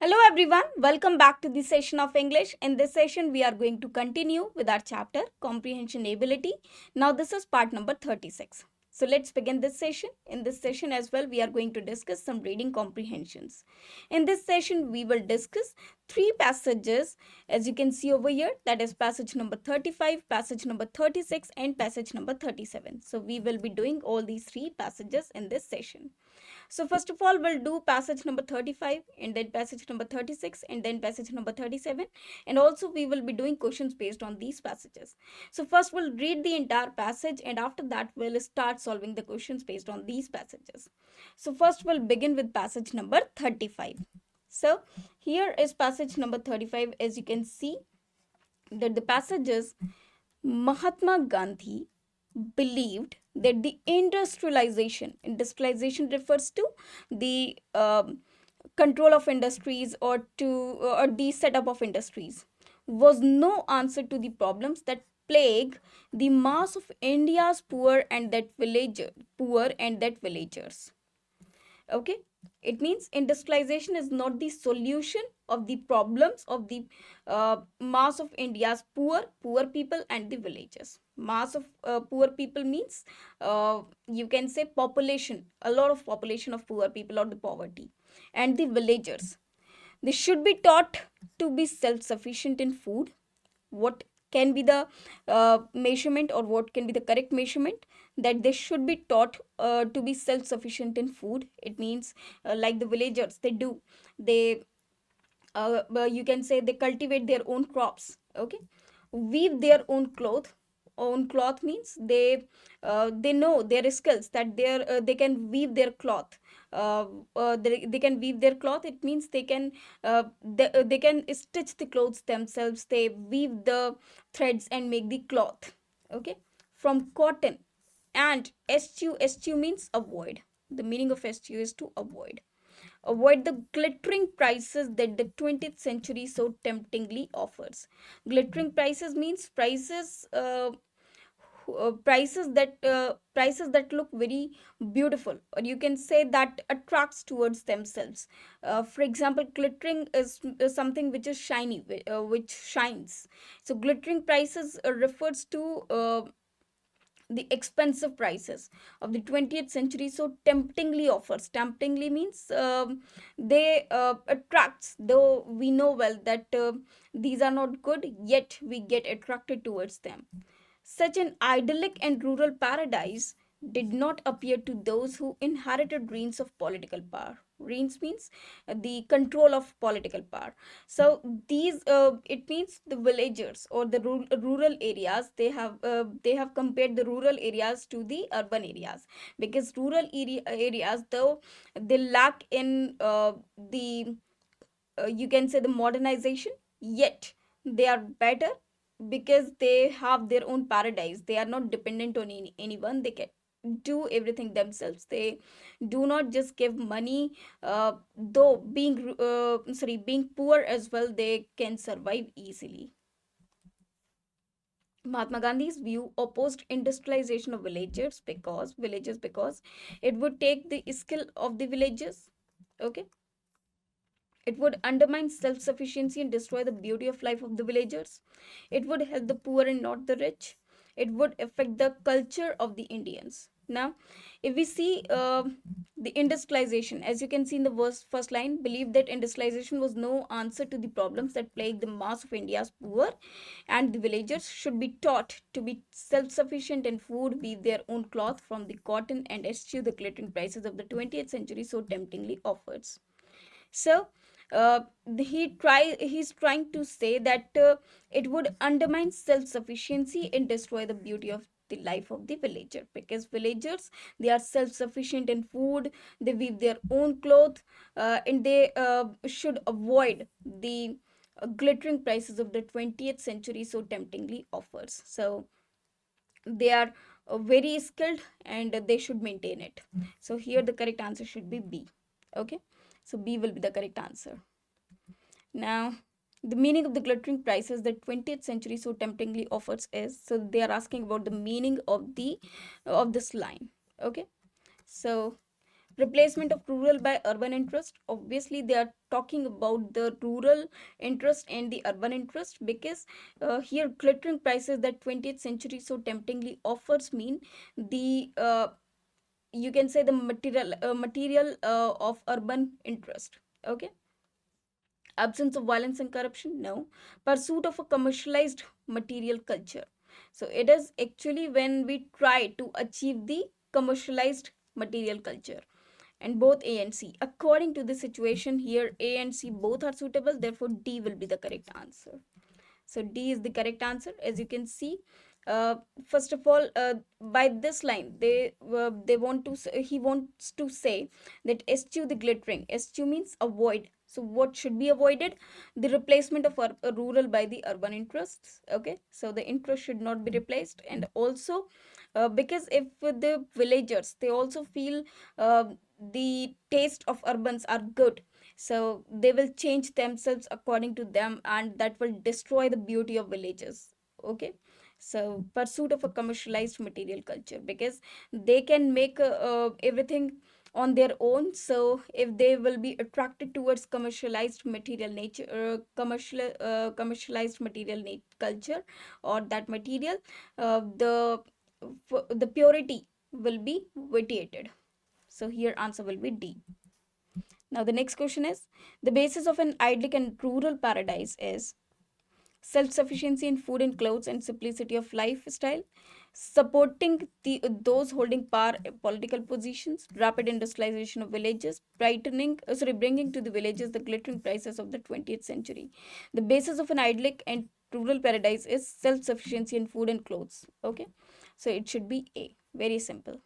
Hello everyone, welcome back to this session of English. In this session, we are going to continue with our chapter Comprehension Ability. Now, this is part number 36. So, let's begin this session. In this session as well, we are going to discuss some reading comprehensions. In this session, we will discuss three passages as you can see over here, that is passage number 35, passage number 36, and passage number 37. So, we will be doing all these three passages in this session. So first of all, we'll do passage number 35 and then passage number 36 and then passage number 37. And also we will be doing questions based on these passages. So first we'll read the entire passage and after that we'll start solving the questions based on these passages. So first we'll begin with passage number 35. So here is passage number 35. As you can see that the passage is Mahatma Gandhi believed that the industrialization refers to the control of industries or the setup of industries was no answer to the problems that plague the mass of India's poor and that villagers. Okay, it means industrialization is not the solution of the problems of the mass of India's poor people and the villages. Mass of poor people means you can say population, a lot of population of poor people or the poverty, and the villagers. They should be taught to be self-sufficient in food. What can be the measurement or what can be the correct measurement? That they should be taught to be self-sufficient in food. It means like the villagers, they you can say they cultivate their own crops. Okay, weave their own cloth means they know their skills that they can weave their cloth. They can weave their cloth. It means they can stitch the clothes themselves. They weave the threads and make the cloth, okay, from cotton. And eschew means avoid. The meaning of eschew is to avoid the glittering prices that the 20th century so temptingly offers. Glittering prices means prices that look very beautiful, or you can say that attracts towards themselves. For example, glittering is something which is shiny, which shines. So glittering prices refers to the expensive prices of the 20th century so temptingly offers. Temptingly means they attracts, though we know well that these are not good, yet we get attracted towards them. Such an idyllic and rural paradise did not appear to those who inherited reins of political power. Reins means the control of political power. So these it means the villagers or the rural areas. They have compared the rural areas to the urban areas, because rural areas, though they lack in the you can say the modernization, yet they are better because they have their own paradise. They are not dependent on anyone. They can do everything themselves. They do not just give money. Though being poor as well, they can survive easily. Mahatma Gandhi's view opposed industrialization of villagers because it would take the skill of the villagers. Okay, it would undermine self sufficiency and destroy the beauty of life of the villagers. It would help the poor and not the rich. It would affect the culture of the Indians. Now, if we see the industrialization, as you can see in the first line, believe that industrialization was no answer to the problems that plague the mass of India's poor, and the villagers should be taught to be self sufficient in food, weave their own cloth from the cotton, and eschew the glittering prices of the 20th century so temptingly offers. So he's trying to say that it would undermine self-sufficiency and destroy the beauty of the life of the villager, because villagers, they are self-sufficient in food, they weave their own cloth, and they should avoid the glittering prices of the 20th century so temptingly offers. So they are very skilled and they should maintain it. So here the correct answer should be B. Okay, so B will be the correct answer. Now, the meaning of the glittering prices that 20th century so temptingly offers is, so they are asking about the meaning of this line. Okay, so Replacement of rural by urban interest. Obviously, they are talking about the rural interest and the urban interest, because here glittering prices that 20th century so temptingly offers mean the you can say the material of urban interest. Okay. Absence of violence and corruption, no. Pursuit of a commercialized material culture. So it is actually when we try to achieve the commercialized material culture. And both A and C, according to the situation here, A and C both are suitable, therefore D will be the correct answer. So D is the correct answer. As you can see, uh, first of all, by this line they want to he wants to say that eschew the glittering. Eschew means avoid. So what should be avoided? The replacement of rural by the urban interests. Okay, so the interest should not be replaced. And also because if the villagers, they also feel the taste of urbans are good, so they will change themselves according to them, and that will destroy the beauty of villages. Okay, so pursuit of a commercialized material culture, because they can make everything on their own. So if they will be attracted towards commercialized material nature, commercialized material culture, or that material, the purity will be vitiated. So here answer will be D. Now the next question is, the basis of an idyllic and rural paradise is self-sufficiency in food and clothes and simplicity of lifestyle, supporting those holding power political positions, rapid industrialization of villages, bringing to the villages the glittering prices of the 20th century. The basis of an idyllic and rural paradise is self-sufficiency in food and clothes. Okay, so it should be A. Very simple.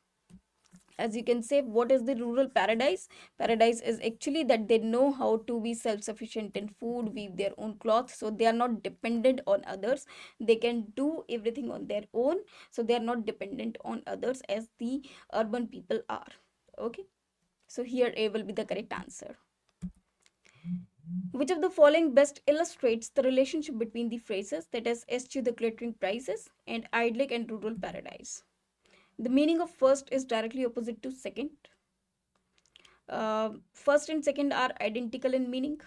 As you can say, what is the rural paradise? Paradise is actually that they know how to be self-sufficient in food, weave their own cloth, so they are not dependent on others. They can do everything on their own, so they are not dependent on others as the urban people are. Okay, so here A will be the correct answer. Which of the following best illustrates the relationship between the phrases, that is eschew the glittering prices and idyllic and rural paradise? The meaning of first is directly opposite to second. First and second are identical in meaning.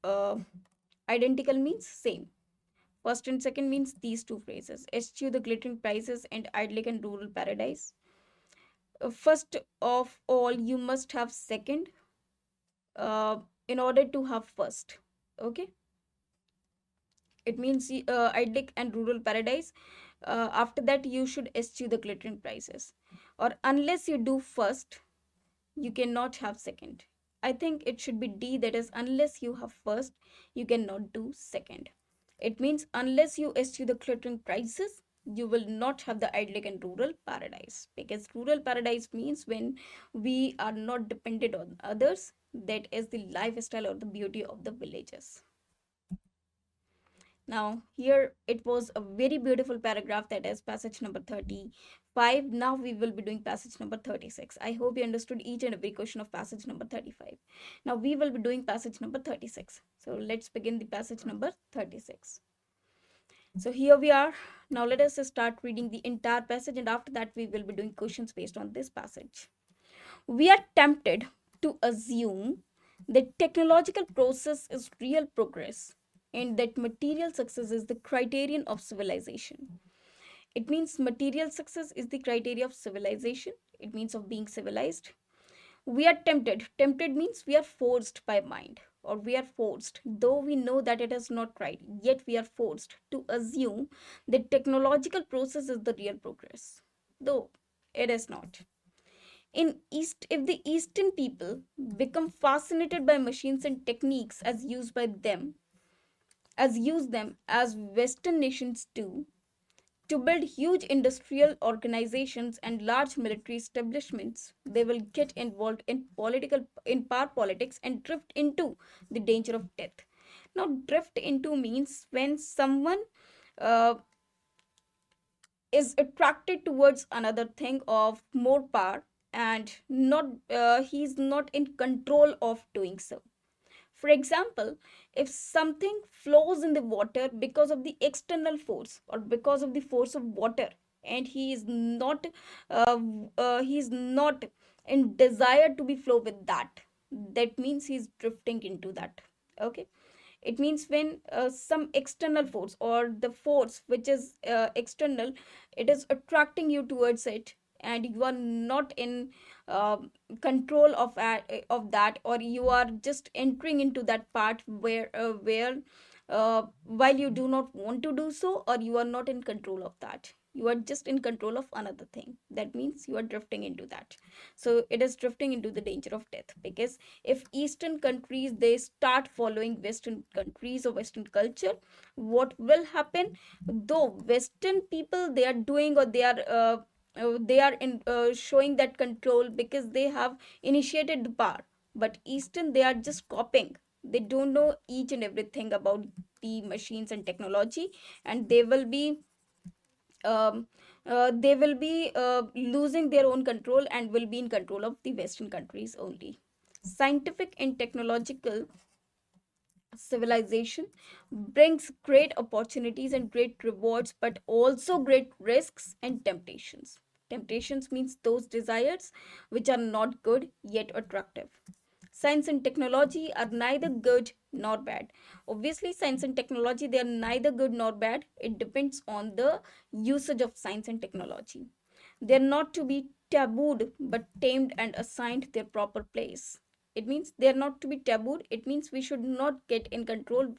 Uh, Identical means same. First and second means these two phrases: eschew the glittering prices and idyllic and rural paradise. First of all, you must have second uh, in order to have first. Okay, it means idyllic and rural paradise. After that, you should eschew the glittering prices, or unless you do first, you cannot have second. I think it should be D, that is, unless you have first, you cannot do second. It means unless you eschew the glittering prices, you will not have the idyllic and rural paradise. Because rural paradise means when we are not dependent on others, that is the lifestyle or the beauty of the villages. Now, here it was a very beautiful paragraph, that is passage number 35. Now we will be doing passage number 36. I hope you understood each and every question of passage number 35. Now we will be doing passage number 36. So let's begin the passage number 36. So here we are. Now let us start reading the entire passage, and after that we will be doing questions based on this passage. We are tempted to assume that technological process is real progress and that material success is the criterion of civilization. It means material success is the criteria of civilization. It means of being civilized. We are tempted. Tempted means we are forced by mind, or we are forced, though we know that it is not right, yet we are forced to assume that technological process is the real progress, though it is not. If the Eastern people become fascinated by machines and techniques as use them as Western nations do, to build huge industrial organizations and large military establishments, they will get involved in power politics and drift into the danger of death. Now, drift into means when someone uh, is attracted towards another thing of more power, and not he's not in control of doing so. For example, if something flows in the water because of the external force or because of the force of water, and he is not in desire to be flow with that. That means he's drifting into that. Okay, it means when some external force, or the force which is external, it is attracting you towards it, and you are not in uh, control of that, or you are just entering into that part where while you do not want to do so, or you are not in control of that, you are just in control of another thing. That means you are drifting into that. So it is drifting into the danger of death, because if eastern countries they start following western countries or western culture, what will happen? Though western people they are doing, or they are in showing that control because they have initiated the power, but eastern they are just copying. They don't know each and everything about the machines and technology, and um, they will be losing their own control and will be in control of the western countries only. Scientific and technological civilization brings great opportunities and great rewards, but also great risks and temptations. Temptations means those desires which are not good yet attractive. Science and technology are neither good nor bad. Obviously, science and technology they are neither good nor bad. It depends on the usage of science and technology. They are not to be tabooed but tamed and assigned their proper place. It means they are not to be tabooed. It means we should not get in control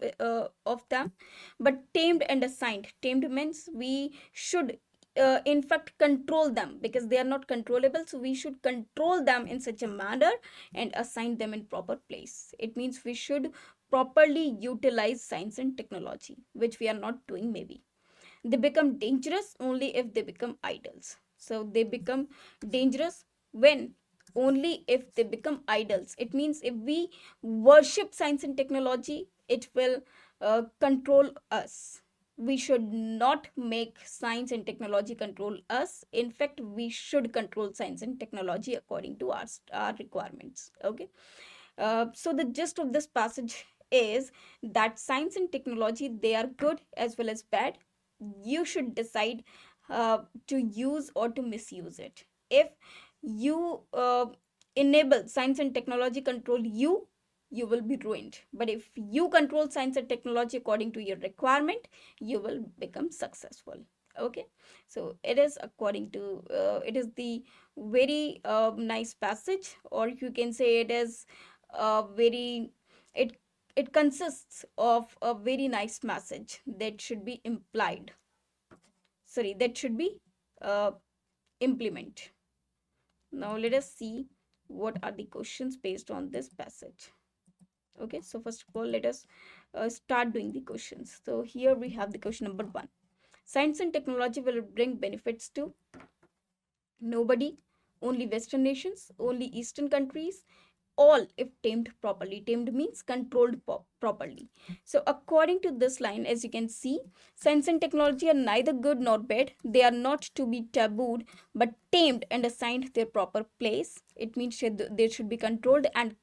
of them, but tamed and assigned. Tamed means we should in fact control them, because they are not controllable, so we should control them in such a manner and assign them in proper place. It means we should properly utilize science and technology, which we are not doing maybe. They become dangerous only if they become idols. So they become dangerous when? Only if they become idols. It means if we worship science and technology, it will control us. We should not make science and technology control us. In fact, we should control science and technology according to our requirements. Okay. So the gist of this passage is that science and technology they are good as well as bad. You should decide to use or to misuse it. If you enable science and technology control you, you will be ruined. But if you control science and technology according to your requirement, you will become successful. Okay, so it is according to it is the very nice passage, or you can say it is very it it consists of a very nice message that should be implied, sorry, that should be uh, implement. Now let us see what are the questions based on this passage. Okay, so first of all let us start doing the questions. So here we have the question number 1. Science and technology will bring benefits to nobody, only western nations, only eastern countries, all if tamed properly. Tamed means controlled properly. So according to this line, as you can see, science and technology are neither good nor bad. They are not to be tabooed but tamed and assigned their proper place. It means they should be controlled and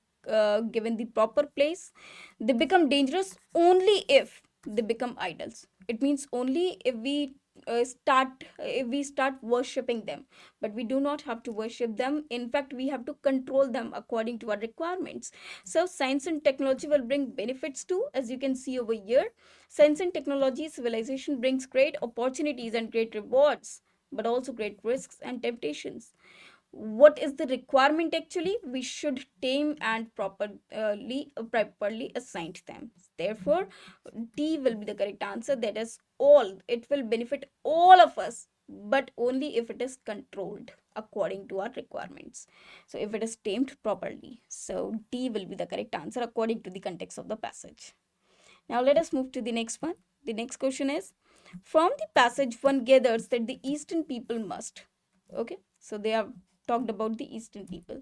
given the proper place. They become dangerous only if they become idols. It means only if we start worshipping them, but we do not have to worship them. In fact, we have to control them according to our requirements. So science and technology will bring benefits too, as you can see over here. Science and technology civilization brings great opportunities and great rewards, but also great risks and temptations. What is the requirement? Actually, we should tame and properly assign them. Therefore, D will be the correct answer. That is all. It will benefit all of us, but only if it is controlled according to our requirements. So if it is tamed properly, so D will be the correct answer according to the context of the passage. Now let us move to the next one. The next question is, from the passage one gathers that the eastern people must. Okay, so they have talked about the eastern people,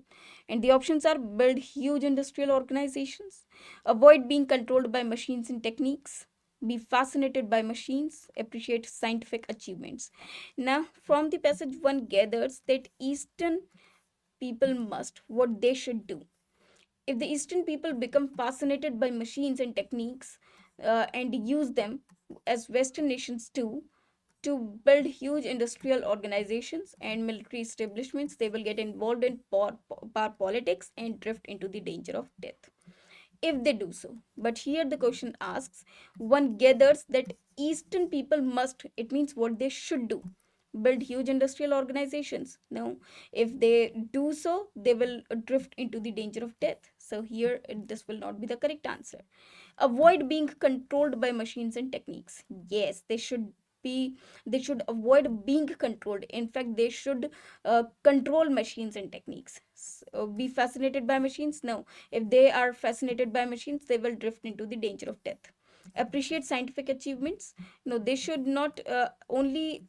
and the options are: build huge industrial organizations, avoid being controlled by machines and techniques, be fascinated by machines, appreciate scientific achievements. Now from the passage one gathers that eastern people must, what they should do. If the eastern people become fascinated by machines and techniques and use them as western nations do, to build huge industrial organizations and military establishments. They will get involved in power politics and drift into the danger of death if they do so. But here the question asks, one gathers that Eastern people must, it means what they should do, build huge industrial organizations. No, if they do so, they will drift into the danger of death. So here this will not be the correct answer. Avoid being controlled by machines and techniques. Yes, they should avoid being controlled. In fact, they should control machines and techniques. Be fascinated by machines? No. If they are fascinated by machines, they will drift into the danger of death. Appreciate scientific achievements? No, they should not only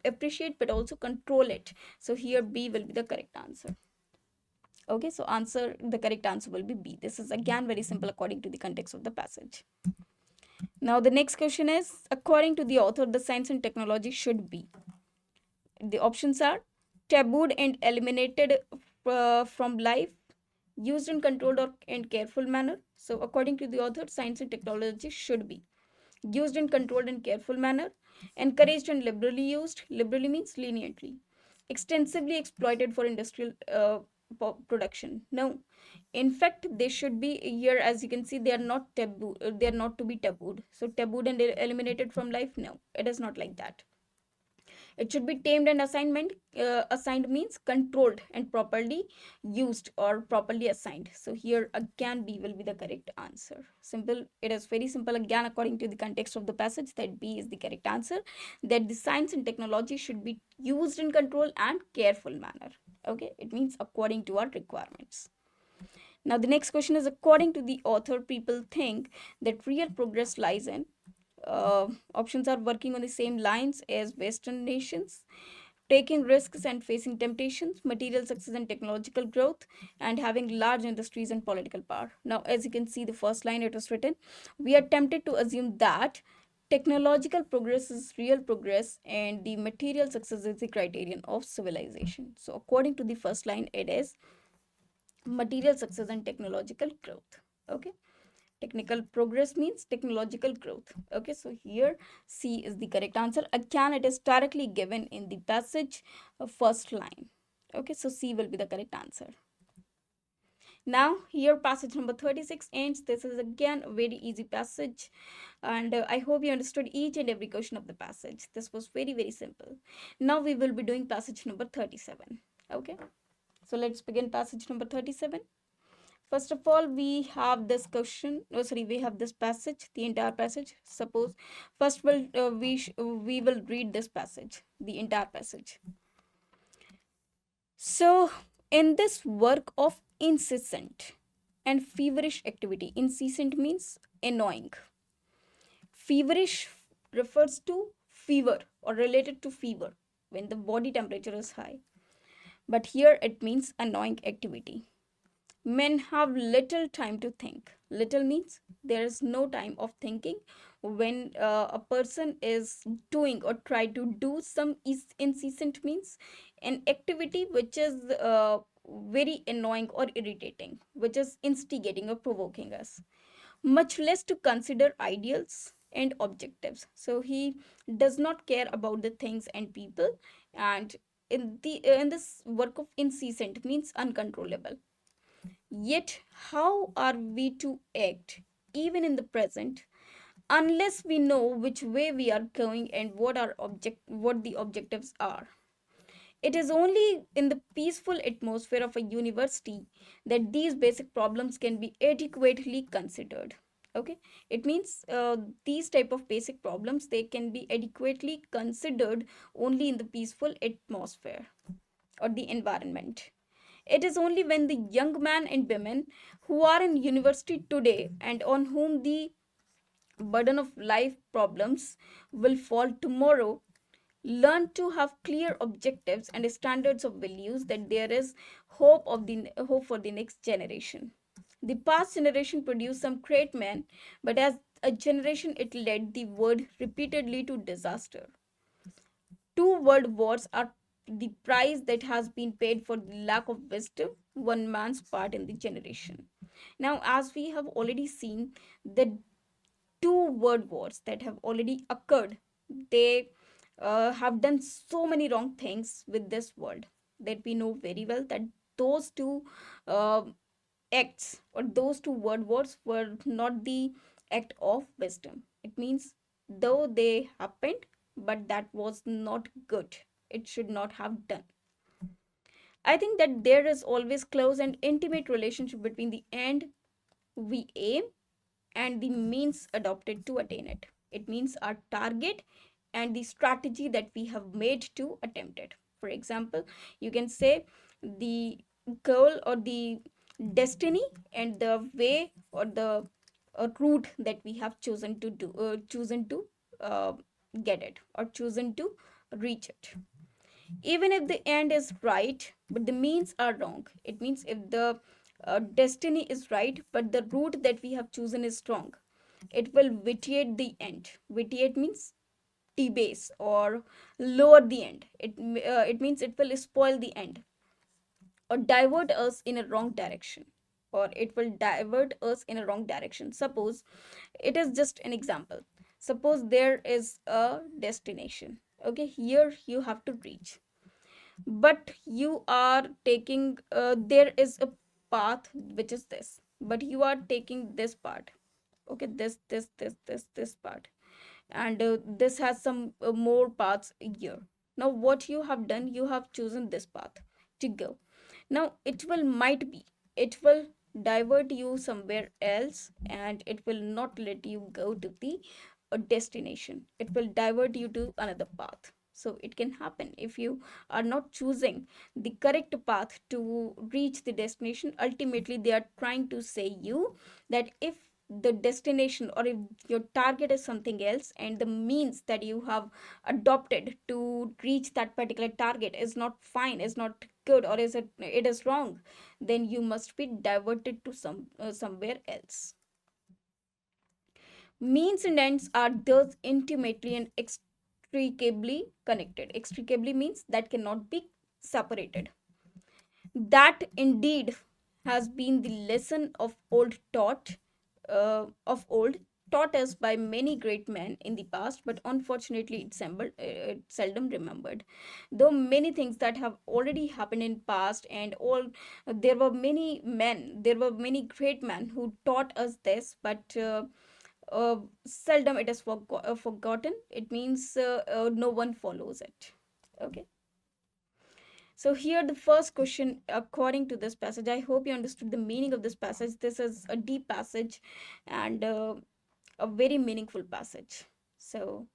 appreciate but also control it. So here B will be the correct answer. Okay, so the correct answer will be B. This is again very simple according to the context of the passage. Now the next question is, according to the author, the science and technology should be. The options are tabooed and eliminated from life, used in controlled or and careful manner. So according to the author, science and technology should be used in controlled and careful manner, encouraged and liberally used. Liberally means leniently. Extensively exploited for industrial production. No, in fact they should be here. As you can see, they are not taboo, they are not to be tabooed. So tabooed and eliminated from life? No, it is not like that. It should be tamed and assignment. Assigned means controlled and properly used or properly assigned. So here again B will be the correct answer. Simple. It is very simple again according to the context of the passage, that B is the correct answer. That the science and technology should be used in control and careful manner. Okay, it means according to our requirements. Now the next question is, according to the author, people think that real progress lies in. Options are working on the same lines as Western nations, taking risks and facing temptations, material success and technological growth, and having large industries and political power. Now, as you can see, the first line it was written, we are tempted to assume that technological progress is real progress and the material success is the criterion of civilization. So, according to the first line, it is material success and technological growth. Okay. Technical progress means technological growth. Okay, so here C is the correct answer. Again, it is directly given in the passage first line. Okay, so C will be the correct answer. Now here passage number 36 ends. This is again a very easy passage, and I hope you understood each and every question of the passage. This was very simple. Now we will be doing passage number 37. Okay, so let's begin passage number 37. First of all, we have this question. Oh, sorry, we have this passage, the entire passage. Suppose first we will read this passage, the entire passage. So, in this work of incessant and feverish activity, incessant means annoying. Feverish refers to fever or related to fever when the body temperature is high. But here it means annoying activity. Men have little time to think. Little means there is no time of thinking when a person is doing or try to do some incessant means an activity which is very annoying or irritating, which is instigating or provoking us. Much less to consider ideals and objectives. So he does not care about the things and people, and in this work of incessant means uncontrollable. Yet, how are we to act, even in the present, unless we know which way we are going and what the objectives are? It is only in the peaceful atmosphere of a university that these basic problems can be adequately considered. Okay, it means these type of basic problems, they can be adequately considered only in the peaceful atmosphere or the environment. It is only when the young men and women who are in university today and on whom the burden of life problems will fall tomorrow learn to have clear objectives and standards of values that there is hope for the next generation. The past generation produced some great men, but as a generation it led the world repeatedly to disaster. Two world wars are the price that has been paid for the lack of wisdom, one man's part in the generation. Now, as we have already seen, the two world wars that have already occurred, they have done so many wrong things with this world, that we know very well that those two uh, acts or those two words were not the act of wisdom. It means though they happened, but that was not good. It should not have done. I think that there is always close and intimate relationship between the end we aim and the means adopted to attain it. It means our target and the strategy that we have made to attempt it. For example, you can say the goal or the destiny and the way or the route that we have chosen to uh, get it or chosen to reach it. Even if the end is right but the means are wrong, it means if the destiny is right but the route that we have chosen is wrong, it will vitiate the end. Vitiate means debase or lower the end. It means it will spoil the end or divert us in a wrong direction, or it will divert us in a wrong direction. Suppose, it is just an example, suppose there is a destination. Okay, here you have to reach, but you are taking there is a path which is this, but you are taking this part. Okay, this part, and this has some more paths here. Now what you have done, you have chosen this path to go. Now it will might be, it will divert you somewhere else, and it will not let you go to the destination. It will divert you to another path. So it can happen if you are not choosing the correct path to reach the destination. Ultimately they are trying to say you that if the destination or if your target is something else and the means that you have adopted to reach that particular target is not fine, is not good, or it is wrong, then you must be diverted to somewhere else. Means and ends are thus intimately and inextricably connected. Inextricably means that cannot be separated. That indeed has been the lesson of old, taught us by many great men in the past, but unfortunately it's seldom remembered. Though many things that have already happened in past and all, there were many great men who taught us this, but seldom it is forgotten. It means no one follows it. Okay. So here the first question according to this passage, I hope you understood the meaning of this passage. This is a deep passage and a very meaningful passage. So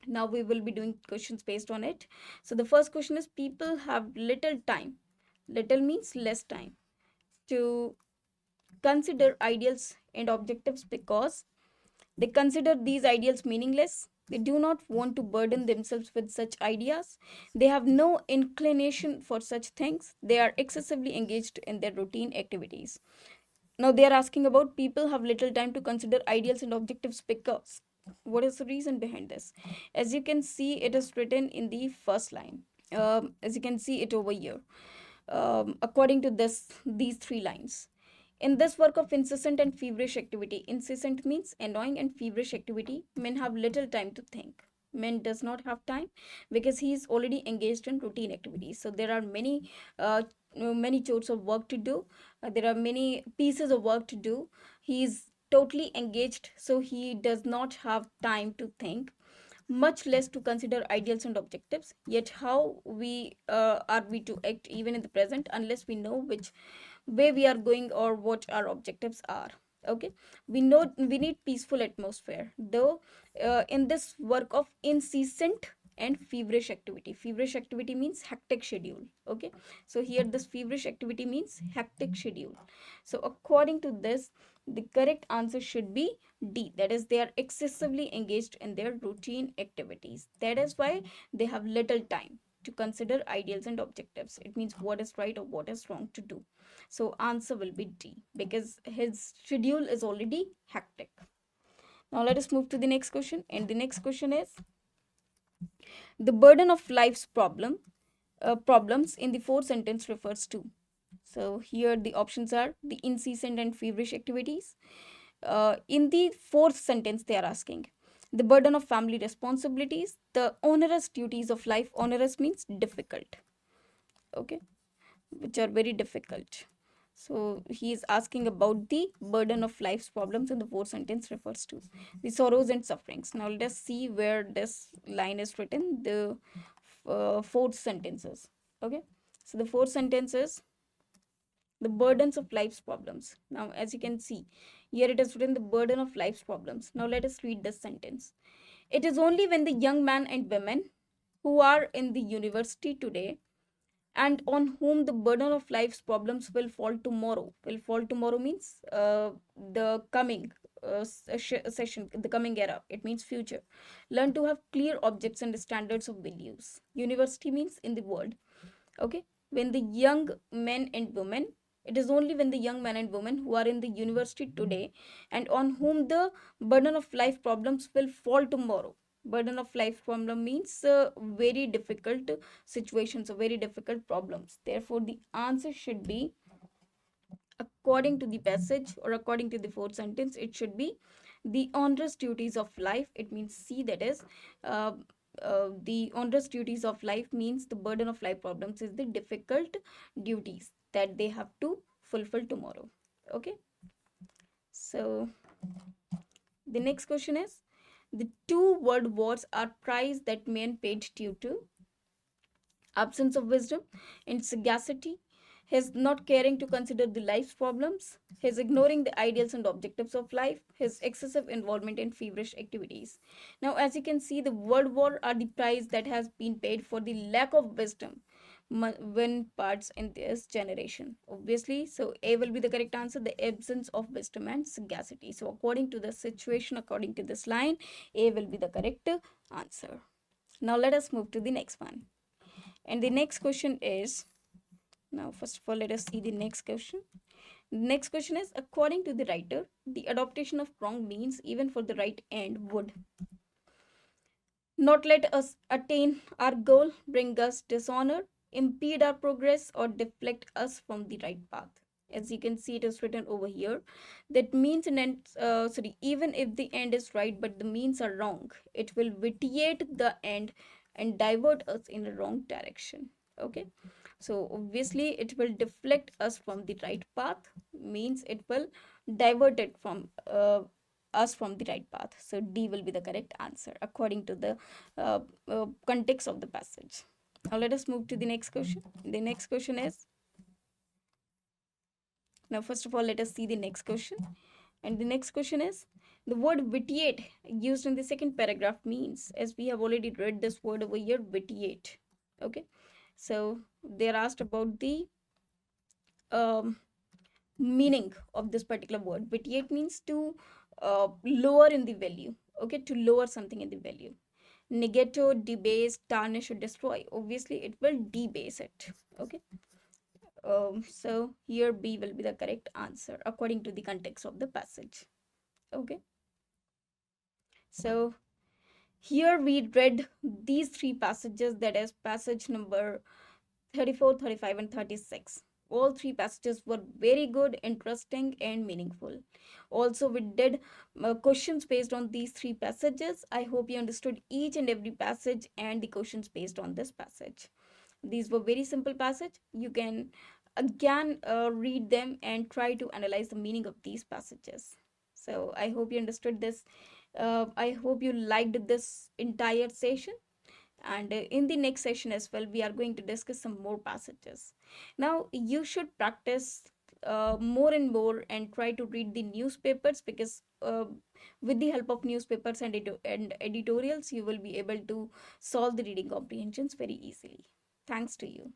now we will be doing questions based on it. So the first question is, people have little time. Little means less time to consider ideals and objectives because they consider these ideals meaningless. They do not want to burden themselves with such ideas. They have no inclination for such things. They are excessively engaged in their routine activities. Now, they are asking about people have little time to consider ideals and objectives because. What is the reason behind this? As you can see, it is written in the first line. As you can see it over here. According to these three lines. In this work of incessant and feverish activity, incessant means annoying and feverish activity, men have little time to think. Men does not have time because he is already engaged in routine activities. So there are many chores of work to do. There are many pieces of work to do. He is totally engaged, so he does not have time to think, much less to consider ideals and objectives. Yet how we are we to act even in the present unless we know which way we are going or what our objectives are. Okay, we know we need peaceful atmosphere, though in this work of incessant and feverish activity. Feverish activity means hectic schedule. Okay, so here this feverish activity means hectic schedule. So according to this, the correct answer should be D, that is they are excessively engaged in their routine activities. That is why they have little time to consider ideals and objectives. It means what is right or what is wrong to do. So answer will be D because his schedule is already hectic. Now let us move to the next question, and the next question is, the burden of life's problems in the fourth sentence refers to. So here the options are the incessant and feverish activities. In the fourth sentence they are asking, The burden of family responsibilities, the onerous duties of life. Onerous means difficult, okay, which are very difficult. So he is asking about the burden of life's problems, and the fourth sentence refers to the sorrows and sufferings. Now let us see where this line is written. The fourth sentences. Okay, so the fourth sentence is the burdens of life's problems. Now, as you can see, here it is written the burden of life's problems. Now let us read this sentence. It is only when the young men and women who are in the university today and on whom the burden of life's problems will fall tomorrow. Will fall tomorrow means the coming session, the coming era. It means future. Learn to have clear objects and standards of values. University means in the world. Okay, when the young men and women, it is only when the young men and women who are in the university today and on whom the burden of life problems will fall tomorrow. Burden of life problem means very difficult situations or very difficult problems. Therefore the answer should be, according to the passage or according to the fourth sentence, it should be the onerous duties of life. It means C, that is uh, the onerous duties of life means the burden of life problems is the difficult duties that they have to fulfill tomorrow. Okay, so the next question is, the two world wars are price that men paid due to absence of wisdom and sagacity, his not caring to consider the life's problems, his ignoring the ideals and objectives of life, his excessive involvement in feverish activities. Now, as you can see, the world war are the price that has been paid for the lack of wisdom when parts in this generation. Obviously, so A will be the correct answer, the absence of wisdom and sagacity. So, according to the situation, according to this line, A will be the correct answer. Now, let us move to the next one. And the next question is, now first of all, let us see the next question. The next question is, according to the writer, the adoption of wrong means even for the right end would not let us attain our goal, bring us dishonor, impede our progress, or deflect us from the right path. As you can see, it is written over here. That means an end, even if the end is right but the means are wrong, it will vitiate the end and divert us in a wrong direction. Okay, so obviously it will deflect us from the right path, means it will divert it from us from the right path. So D will be the correct answer according to the context of the passage. Now let us move to the next question. The next question is, now first of all, let us see the next question. And the next question is, the word vitiate used in the second paragraph means, as we have already read this word over here, vitiate. Okay, so they are asked about the um, meaning of this particular word. Vitiate means to lower in the value. Okay, to lower something in the value. Negate or debase, tarnish or destroy. Obviously it will debase it. Okay, so here B will be the correct answer according to the context of the passage. Okay, so here we read these three passages, that is passage number 34, 35, and 36. All three passages were very good, interesting, and meaningful. Also, we did questions based on these three passages. I hope you understood each and every passage and the questions based on this passage. These were very simple passage. You can again read them and try to analyze the meaning of these passages. So I hope you understood this. I hope you liked this entire session, and in the next session as well we are going to discuss some more passages. Now you should practice more and more and try to read the newspapers, because with the help of newspapers and editorials you will be able to solve the reading comprehensions very easily. Thanks to you.